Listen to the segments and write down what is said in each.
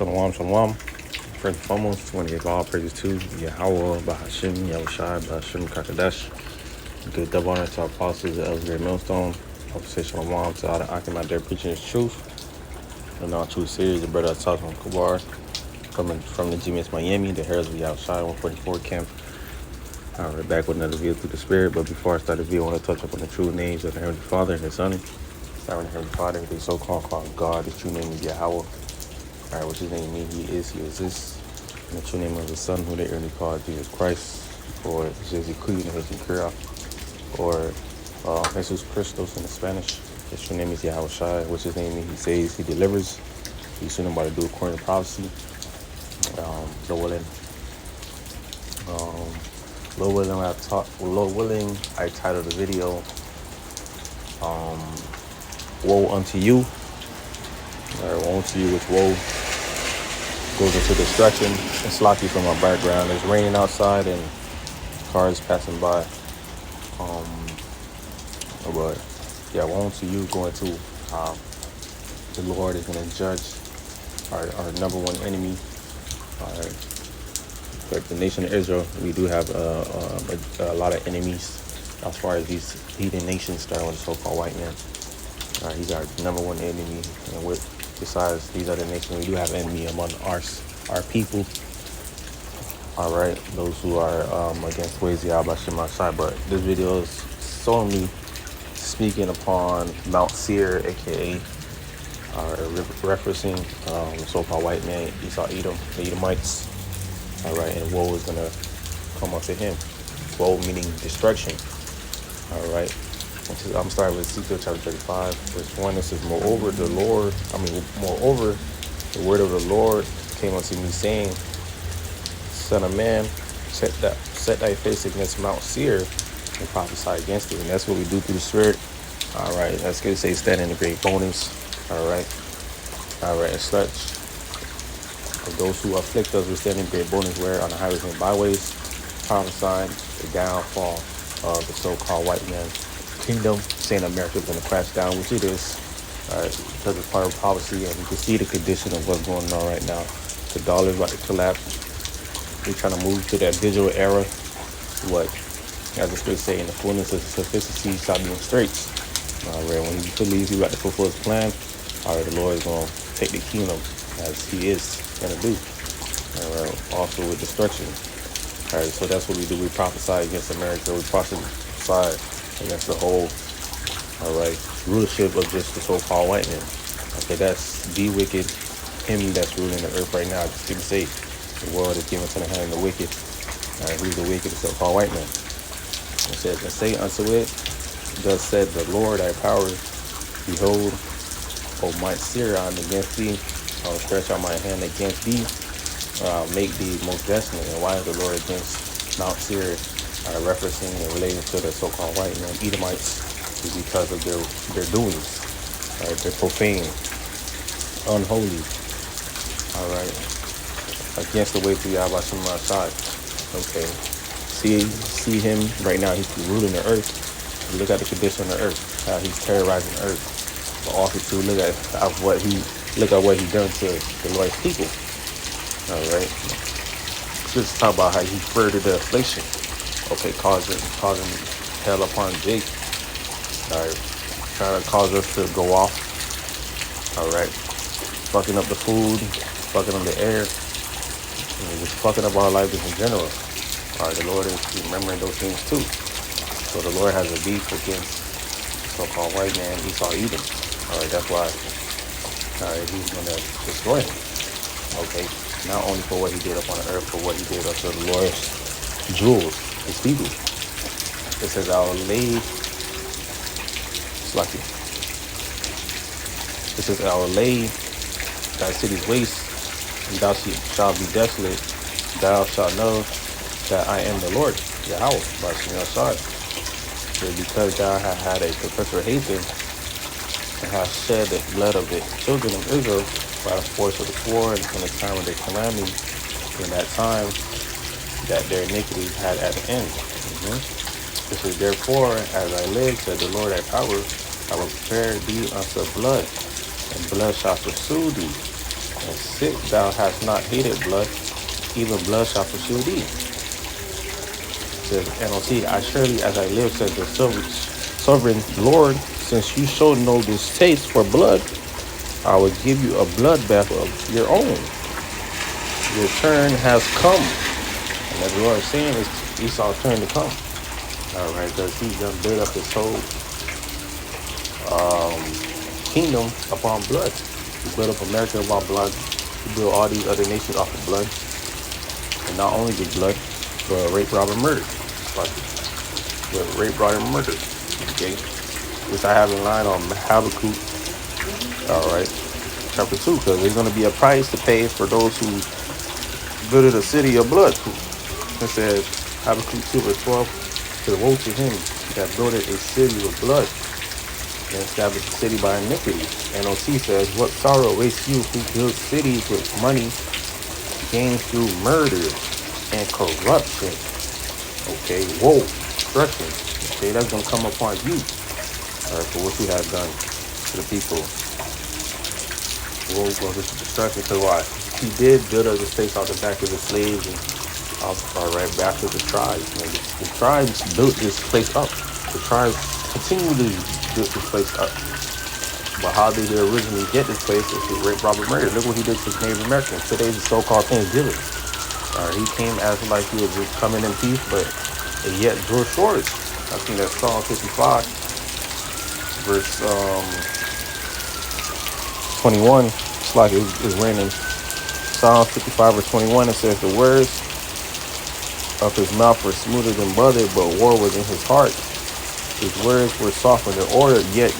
Shalom, shalom. First and foremost, I want to give all praises to Yahweh, Bahashim, Yahushai, Bahashim, Kakadash. Give double honor to our apostles, the elders, great millstone. I want to say shalom to all the Akim out there preaching his truth. And our truth series, the brother talks from Kubar, coming from the GMS Miami, the Heralds of Yahushai, 144 camp. We're back with another video through the Spirit. But before I start the video, I want to touch up on the true names of the Heavenly Father and His Son. Starting with the Heavenly Father, the so-called God. His true name is Yahweh. Which His name means He is, He exists. And the true name of His Son, who they early called Jesus Christ, or Jesus Christ in His Korea, or Jesus Christos in the Spanish. His true name is Yahushai, which His name means He saves, He delivers. He's soon about to do according to prophecy. Lord willing, I titled the video, Woe Unto You. Woe Unto You, which woe goes into destruction. It's lucky from our background. It's raining outside and cars passing by. But yeah, woe unto you going to the Lord is going to judge our number one enemy. But the nation of Israel, we do have a lot of enemies as far as these heathen nations, starting with the so-called white man. He's our number one enemy, and besides these other nations, we do have enemy among our people. All right, those who are against ways Yahweh Shemashai. But this video is solely speaking upon Mount Seir, aka referencing the so-called white man, Esau, Edom, the Edomites. All right, and woe is gonna come up to him. Woe meaning destruction. All right. I'm starting with Ezekiel chapter 35, verse 1. It says, moreover, the word of the Lord came unto me, saying, Son of man, set thy face against Mount Seir and prophesy against it. And that's what we do through the Spirit. All right, that's good to say, stand in the great bonus. All right, and such. For those who afflict us with standing great bonus, where on the highways and byways, prophesying the downfall of the so-called white man kingdom, saying America is going to crash down, which it is, because it's part of prophecy, and you can see the condition of what's going on right now. The dollar is about to collapse. We're trying to move to that digital era. What, as the Spirit say, in the fullness of sufficiency shall be in straits. When He believes He's about to fulfill His plan, the Lord is going to take the kingdom as He is going to do. Also with destruction. So that's what we do. We prophesy against America. We prophesy against the whole, rulership of just the so-called white man. Okay, that's the wicked, him that's ruling the earth right now. Just keep it safe. The world is given to the hand of the wicked. Who's the wicked? The so-called white man. It says, and say unto it, thus said the Lord thy power, behold, O Mount Seir, I am against thee. I will stretch out my hand against thee. I'll make thee most desolate. And why is the Lord against Mount Seir? Referencing and relating to the so-called white man Edomites, is because of their doings. They're profane, unholy. Against the way to Yahweh Shemashai. Okay. See him right now. He's ruling the earth. Look at the condition of the earth. How he's terrorizing the earth. But also to look at what he done to the Lord's people. All right. Just talk about how he furthered the affliction. Okay, causing hell upon Jake. Trying to cause us to go off. Fucking up the food, fucking up the air, and just fucking up our lives in general. The Lord is remembering those things too. So the Lord has a beef against the so-called white man Esau Edom. That's why He's gonna destroy him. Okay, not only for what he did up on the earth, but what he did up to the Lord's jewels, His people. It says, I will lay thy cities waste, and thou shalt be desolate. Thou shalt know that I am the Lord, Yahweh, by Shemashai. Because thou hast had a perpetual hatred, and hast shed the blood of the children of Israel by the force of the sword, in the time of their calamity, in that time that their iniquity had at an end. This is therefore, as I live, said the Lord thy power, I will prepare thee unto blood, and blood shall pursue thee, and sit thou hast not hated blood, even blood shall pursue thee. Says NLT, I surely as I live, says the sovereign Lord, since you show no distaste for blood, I will give you a bloodbath of your own. Your turn has come. And as the Lord is saying, it's Esau's turn to come. All right, because he's going to build up his whole kingdom upon blood. He built up America upon blood. He built all these other nations off of blood. And not only the blood, but rape, rob, and murder. But rape, rob, and murder. Okay? Which I have in line on Habakkuk, all right, chapter 2, because there's going to be a price to pay for those who build a city of blood. It says, Habakkuk 2 verse 12, says, woe to him that builded a city with blood and established a city by iniquity. NOC says, what sorrow awaits you who build cities with money gained through murder and corruption. Okay, woe, destruction. Okay, that's going to come upon you, all right, for what you have done to the people. Woe goes into destruction, because why? He did build up this place off the back of the slaves and all right, back to the tribes. The tribes built this place up. The tribes continue to build this place up. But how did he originally get this place? Is through rape, robbery, murder. Look what he did to Native Americans. Today's the so-called Thanksgiving. He came as like he was just coming in peace, but yet drew swords. I think that's Psalm 55, verse 21. It's like it's raining. Psalm 55 verse 21, it says, the words of his mouth were smoother than butter, but war was in his heart. His words were softened and ordered, yet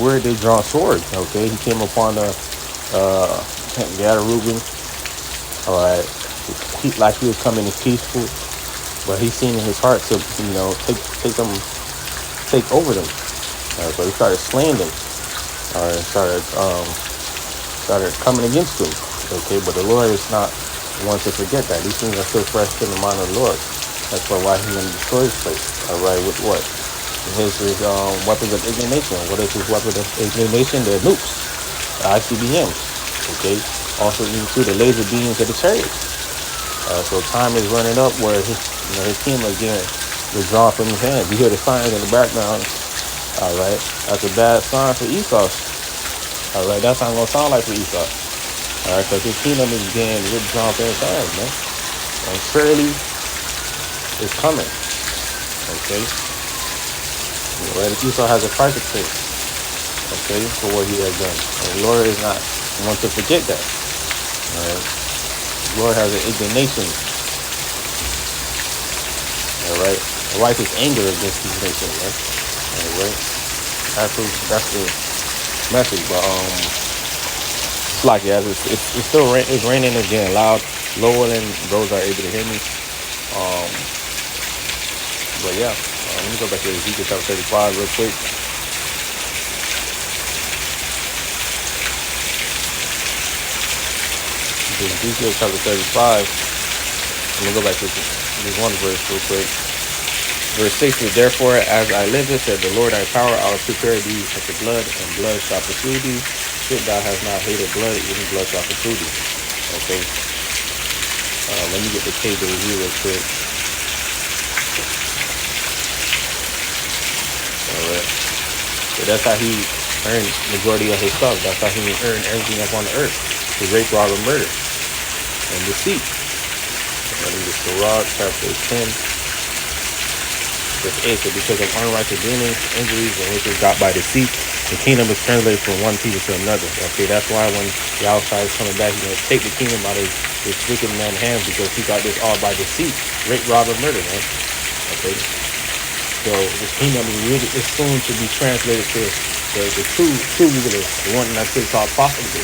where they draw swords. Okay, he came upon the Gad Reuben. All right, like he was coming in peaceful, but he seen in his heart to take over them. All right, so he started slaying them. All right, started coming against them. Okay, but the Lord is not one to forget that. These things are still fresh in the mind of the Lord. That's why he's going to destroy this place. All right, with what? His weapons of indignation. What is his weapon of indignation? The nukes, the ICBMs. Okay, also even through the laser beams of the chariots. So time is running up where his team is getting withdrawn from his hands. You hear the signs in the background. All right, that's a bad sign for Esau. All right, that's not going to sound like for Esau. All right, because his kingdom is getting withdrawn from his hands, man. And surely it's coming. Okay. Right? Esau has a price to pay. Okay, for what he has done. And the Lord is not one to forget that. All right. The Lord has an indignation. All right. A righteous anger against these nations, man. All right. That's the message. But it's like it's still it's raining again, lower than those are able to hear me. But yeah, let me go back to Ezekiel chapter 35 real quick. Ezekiel chapter 35. Let me go back to this one verse real quick. Verse 6 is, therefore, as I live, said the Lord thy power, I will prepare thee unto blood, and blood shall pursue thee. Shit, thou hast not hated blood, even blood shall pursue thee. Okay. Let me get the KJV real quick. All right. So that's how he earned majority of his stuff. That's how he earned everything up on the earth. The rape, robbery, murder, and deceit. Let me get Sirach chapter 10. Verse 8, so because of unrighteous dealings, injuries, and riches got by deceit, the kingdom is translated from one people to another. Okay, that's why when the outside is coming back, he's going to take the kingdom out of this wicked man's hands, because he got this all by deceit, rape, robbery, murder, man. Okay, so this kingdom is soon to be translated to the true ruler, the one that's called profitable.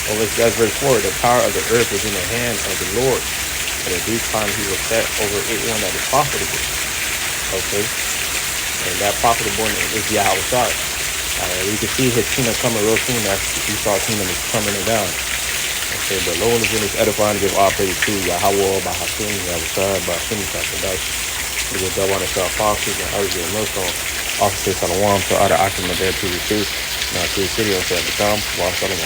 Over that's verse 4, the power of the earth is in the hand of the Lord, and at due time he will set over it one that is profitable. Okay, and that profitable is Yahweh. We can see his kingdom coming real soon. That's Esau's kingdom is coming down. Okay, but Lord is in his edifying to give all praise to Yahweh, by Hashem, Yahweh, by Hashem, Kakadash. We will double on the apostles and others in Millstone. Also say Shalom to other Akim and their to the truth. Now to the city and say, become Shalom.